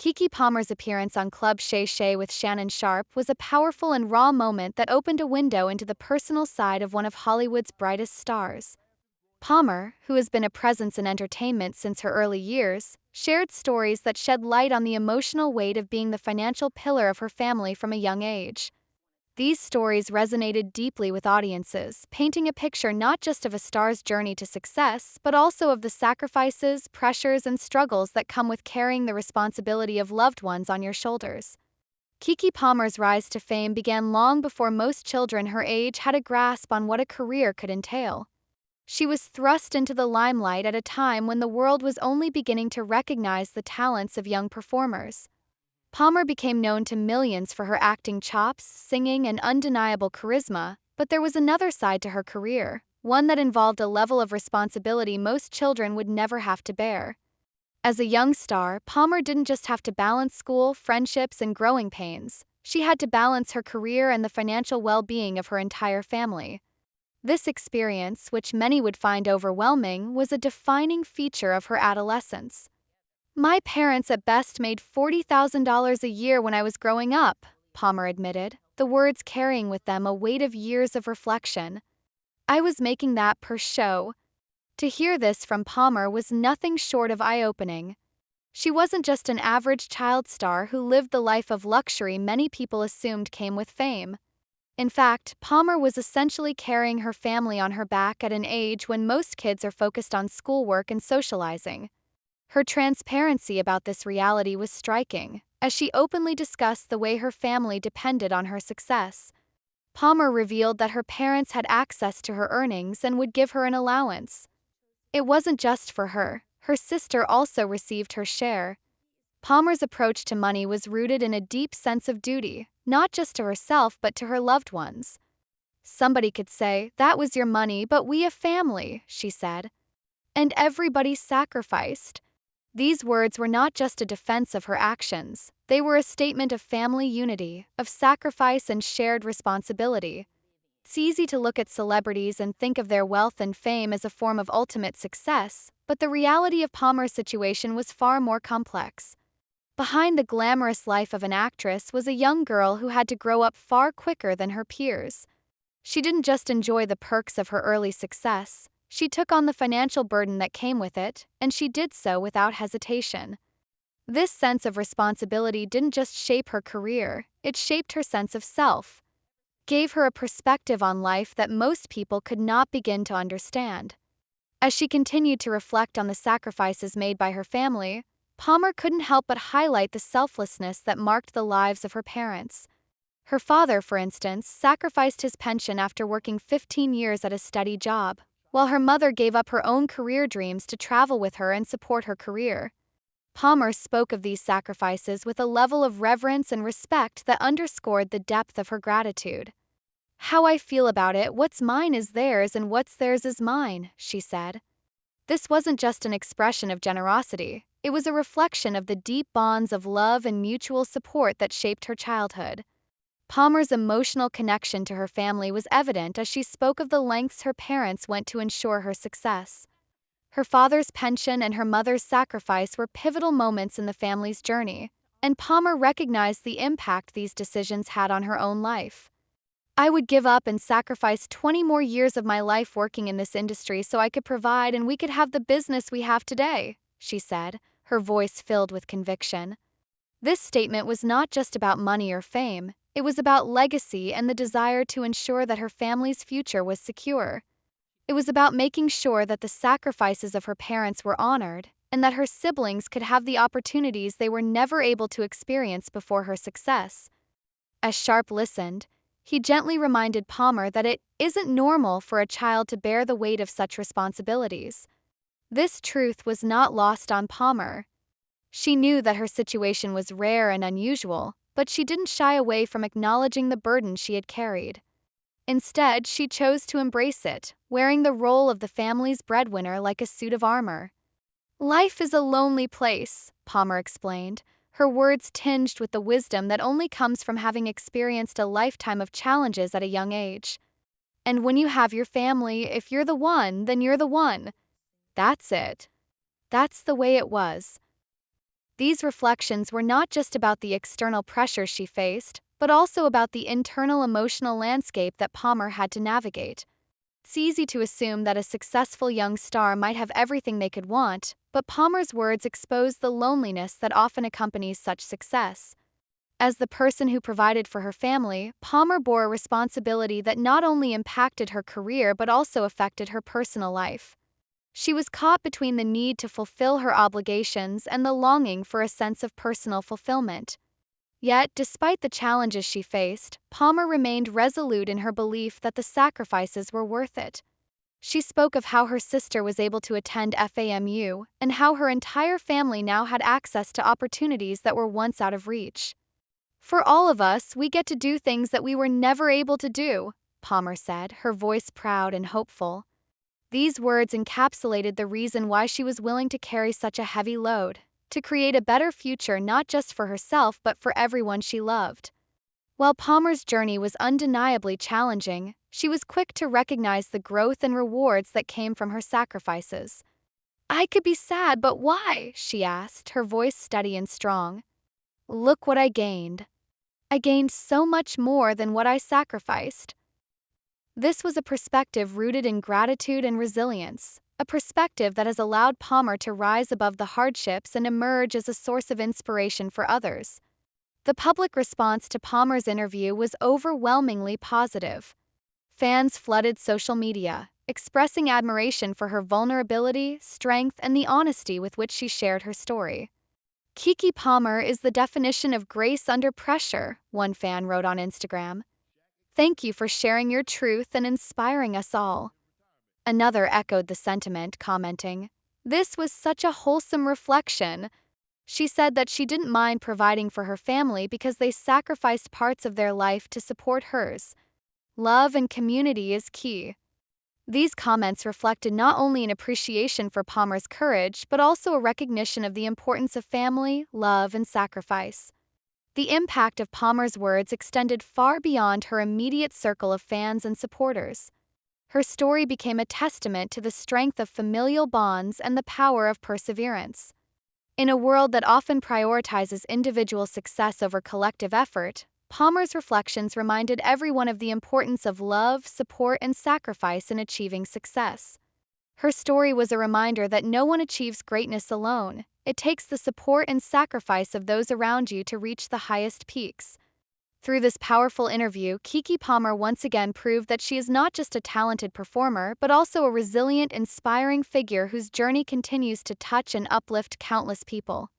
Keke Palmer's appearance on Club Shay Shay with Shannon Sharpe was a powerful and raw moment that opened a window into the personal side of one of Hollywood's brightest stars. Palmer, who has been a presence in entertainment since her early years, shared stories that shed light on the emotional weight of being the financial pillar of her family from a young age. These stories resonated deeply with audiences, painting a picture not just of a star's journey to success, but also of the sacrifices, pressures, and struggles that come with carrying the responsibility of loved ones on your shoulders. Keke Palmer's rise to fame began long before most children her age had a grasp on what a career could entail. She was thrust into the limelight at a time when the world was only beginning to recognize the talents of young performers. Palmer became known to millions for her acting chops, singing, and undeniable charisma, but there was another side to her career, one that involved a level of responsibility most children would never have to bear. As a young star, Palmer didn't just have to balance school, friendships, and growing pains. She had to balance her career and the financial well-being of her entire family. This experience, which many would find overwhelming, was a defining feature of her adolescence. "My parents at best made $40,000 a year when I was growing up," Palmer admitted, the words carrying with them a weight of years of reflection. "I was making that per show." To hear this from Palmer was nothing short of eye-opening. She wasn't just an average child star who lived the life of luxury many people assumed came with fame. In fact, Palmer was essentially carrying her family on her back at an age when most kids are focused on schoolwork and socializing. Her transparency about this reality was striking, as she openly discussed the way her family depended on her success. Palmer revealed that her parents had access to her earnings and would give her an allowance. It wasn't just for her sister also received her share. Palmer's approach to money was rooted in a deep sense of duty, not just to herself but to her loved ones. "Somebody could say, 'That was your money, but we a family,'" she said. "And everybody sacrificed." These words were not just a defense of her actions, they were a statement of family unity, of sacrifice and shared responsibility. It's easy to look at celebrities and think of their wealth and fame as a form of ultimate success, but the reality of Palmer's situation was far more complex. Behind the glamorous life of an actress was a young girl who had to grow up far quicker than her peers. She didn't just enjoy the perks of her early success, she took on the financial burden that came with it, and she did so without hesitation. This sense of responsibility didn't just shape her career, it shaped her sense of self. Gave her a perspective on life that most people could not begin to understand. As she continued to reflect on the sacrifices made by her family, Palmer couldn't help but highlight the selflessness that marked the lives of her parents. Her father, for instance, sacrificed his pension after working 15 years at a steady job, while her mother gave up her own career dreams to travel with her and support her career. Palmer spoke of these sacrifices with a level of reverence and respect that underscored the depth of her gratitude. "How I feel about it, what's mine is theirs and what's theirs is mine," she said. This wasn't just an expression of generosity, it was a reflection of the deep bonds of love and mutual support that shaped her childhood. Palmer's emotional connection to her family was evident as she spoke of the lengths her parents went to ensure her success. Her father's pension and her mother's sacrifice were pivotal moments in the family's journey, and Palmer recognized the impact these decisions had on her own life. "I would give up and sacrifice 20 more years of my life working in this industry so I could provide and we could have the business we have today," she said, her voice filled with conviction. This statement was not just about money or fame, it was about legacy and the desire to ensure that her family's future was secure. It was about making sure that the sacrifices of her parents were honored and that her siblings could have the opportunities they were never able to experience before her success. As Sharpe listened, he gently reminded Palmer that it isn't normal for a child to bear the weight of such responsibilities. This truth was not lost on Palmer. She knew that her situation was rare and unusual, but she didn't shy away from acknowledging the burden she had carried. Instead, she chose to embrace it, wearing the role of the family's breadwinner like a suit of armor. "Life is a lonely place," Palmer explained, her words tinged with the wisdom that only comes from having experienced a lifetime of challenges at a young age. "And when you have your family, if you're the one, then you're the one. That's it." That's the way it was. These reflections were not just about the external pressures she faced, but also about the internal emotional landscape that Palmer had to navigate. It's easy to assume that a successful young star might have everything they could want, but Palmer's words expose the loneliness that often accompanies such success. As the person who provided for her family, Palmer bore a responsibility that not only impacted her career but also affected her personal life. She was caught between the need to fulfill her obligations and the longing for a sense of personal fulfillment. Yet, despite the challenges she faced, Palmer remained resolute in her belief that the sacrifices were worth it. She spoke of how her sister was able to attend FAMU and how her entire family now had access to opportunities that were once out of reach. "For all of us, we get to do things that we were never able to do," Palmer said, her voice proud and hopeful. These words encapsulated the reason why she was willing to carry such a heavy load, to create a better future not just for herself but for everyone she loved. While Palmer's journey was undeniably challenging, she was quick to recognize the growth and rewards that came from her sacrifices. "I could be sad, but why?" she asked, her voice steady and strong. "Look what I gained. I gained so much more than what I sacrificed." This was a perspective rooted in gratitude and resilience, a perspective that has allowed Palmer to rise above the hardships and emerge as a source of inspiration for others. The public response to Palmer's interview was overwhelmingly positive. Fans flooded social media, expressing admiration for her vulnerability, strength, and the honesty with which she shared her story. "Keke Palmer is the definition of grace under pressure," one fan wrote on Instagram. "Thank you for sharing your truth and inspiring us all." Another echoed the sentiment, commenting, "This was such a wholesome reflection." She said that she didn't mind providing for her family because they sacrificed parts of their life to support hers. Love and community is key. These comments reflected not only an appreciation for Palmer's courage, but also a recognition of the importance of family, love, and sacrifice. The impact of Palmer's words extended far beyond her immediate circle of fans and supporters. Her story became a testament to the strength of familial bonds and the power of perseverance. In a world that often prioritizes individual success over collective effort, Palmer's reflections reminded everyone of the importance of love, support, and sacrifice in achieving success. Her story was a reminder that no one achieves greatness alone. It takes the support and sacrifice of those around you to reach the highest peaks. Through this powerful interview, Keke Palmer once again proved that she is not just a talented performer, but also a resilient, inspiring figure whose journey continues to touch and uplift countless people.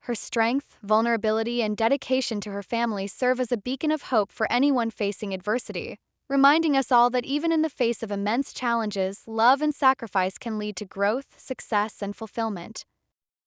Her strength, vulnerability, and dedication to her family serve as a beacon of hope for anyone facing adversity, reminding us all that even in the face of immense challenges, love and sacrifice can lead to growth, success, and fulfillment.